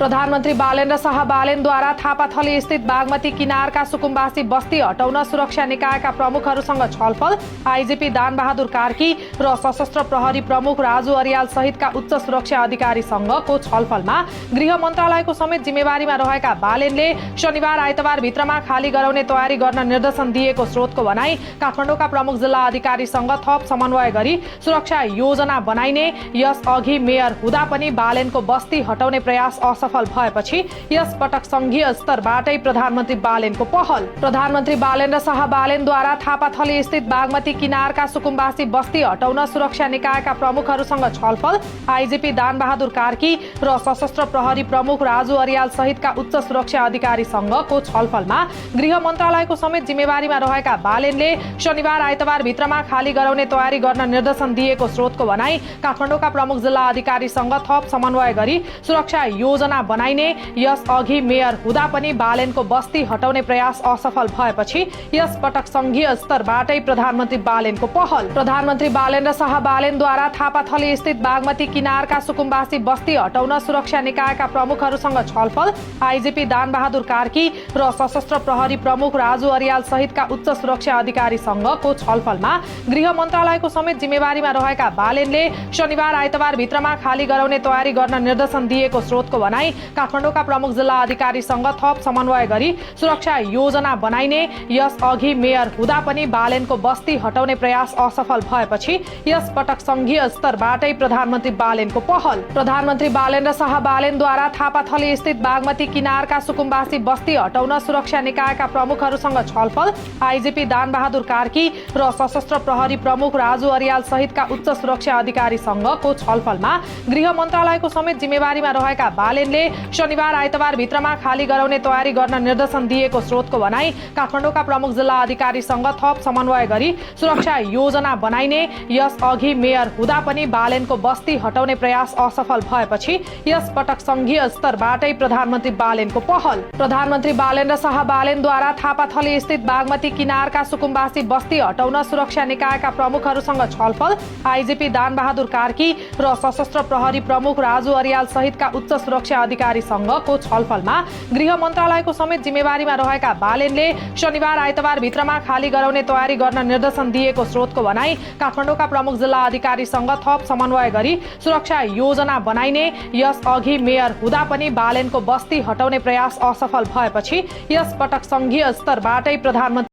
प्रधानमन्त्री बालेन्द्र शाह बालेनद्वारा थापाथली स्थित बागमती किनारका सुकुम्बासी बस्ती हटाउन सुरक्षा निकायका प्रमुखहरूसँग छलफल। आइजिपी दानबहादुर कार्की र सशस्त्र प्रहरी प्रमुख राजु अर्याल सहितका उच्च सुरक्षा अधिकारीसँगको छलफलमा गृह मन्त्रालयको समेत जिम्मेवारीमा रहेका बालेनले शनिबार आइतबार भित्रमा खाली गराउने तयारी गर्न निर्देशन दिएको स्रोतको भनाई। काठमाडौँका प्रमुख जिल्ला अधिकारीसँग थप समन्वय गरी सुरक्षा योजना बनाइने। यस अघि मेयर हुँदा पनि बालेनको बस्ती हटाउने प्रयास असफल भएपछि यस पटक संघीय स्तरबाटै प्रधानमन्त्री बालेनको पहल। प्रधानमन्त्री बालेन्द्र शाह बालेनद्वारा थापाथली स्थित बागमती किनारका सुकुम्बासी बस्ती हटाउन सुरक्षा निकायका प्रमुखहरूसँग छलफल। आइजिपी दानबहादुर कार्की र सशस्त्र प्रहरी प्रमुख राजु अर्याल सहितका उच्च सुरक्षा अधिकारीसँगको छलफलमा गृह मन्त्रालयको समेत जिम्मेवारीमा रहेका बालेनले शनिबार आइतबार भित्रमा खाली गराउने तयारी गर्न निर्देशन दिएको स्रोतको भनाई। काठमाडौँका प्रमुख जिल्ला अधिकारीसँग थप समन्वय गरी सुरक्षा योजना बनाइने। यस अघि मेयर हुँदा पनि बालेनको बस्ती हटाउने प्रयास असफल भएपछि यस पटक संघीय स्तरबाटै प्रधानमन्त्री बालेनको पहल। प्रधानमन्त्री बालेन्द्र शाह बालेनद्वारा थापाथली स्थित बागमती किनारका सुकुम्बासी बस्ती हटाउन सुरक्षा निकायका प्रमुखहरूसँग छलफल। आइजिपी दानबहादुर कार्की र सशस्त्र प्रहरी प्रमुख राजु अर्याल सहितका उच्च सुरक्षा अधिकारीसँगको छलफलमा गृह मन्त्रालयको समेत जिम्मेवारीमा रहेका बालेनले शनिबार आइतबार भित्रमा खाली गराउने तयारी गर्न निर्देशन दिएको स्रोतको भनाई। काठमाडौँका प्रमुख जिल्ला अधिकारीसँग थप समन्वय गरी सुरक्षा योजना बनाइने। यस अघि मेयर हुँदा पनि बालेनको बस्ती हटाउने प्रयास असफल भएपछि यस पटक संघीय स्तरबाटै प्रधानमन्त्री बालेनको पहल। प्रधानमन्त्री बालेन्द्र शाह बालेनद्वारा थापाथली स्थित बागमती किनारका सुकुम्बासी बस्ती हटाउन सुरक्षा निकायका प्रमुखहरूसँग छलफल। आइजिपी दानबहादुर कार्की र सशस्त्र प्रहरी प्रमुख राजु अर्याल सहितका उच्च सुरक्षा अधिकारीसँगको छलफलमा गृह मन्त्रालयको समेत जिम्मेवारीमा रहेका बालेनले शनिबार आइतबार भित्रमा खाली गराउने तयारी गर्न निर्देशन दिएको स्रोतको भनाई। काठमाडौँका प्रमुख जिल्ला अधिकारीसँग थप समन्वय गरी सुरक्षा योजना बनाइने। यस अघि मेयर हुँदा पनि बालेनको बस्ती हटाउने प्रयास असफल भएपछि यस पटक संघीय स्तरबाटै प्रधानमन्त्री बालेनको पहल। प्रधानमन्त्री बालेन्द्र शाह बालेनद्वारा थापाथली स्थित बागमती किनारका सुकुम्बासी बस्ती हटाउन सुरक्षा निकायका प्रमुखहरूसँग छलफल। आइजिपी दानबहादुर कार्की र सशस्त्र प्रहरी प्रमुख राजु अर्याल सहितका उच्च सुरक्षा अधिकारीसँगको छलफलमा गृह मन्त्रालयको समेत जिम्मेवारीमा रहेका बालेनले शनिबार आइतबार भित्रमा खाली गराउने तयारी गर्न निर्देशन दिएको स्रोतको भनाई। काठमाडौँका प्रमुख जिल्ला अधिकारीसँग थप समन्वय गरी सुरक्षा योजना बनाइने। यस अघि मेयर हुँदा पनि बालेनको बस्ती हटाउने प्रयास असफल भएपछि यस पटक संघीय स्तरबाटै प्रधानमन्त्री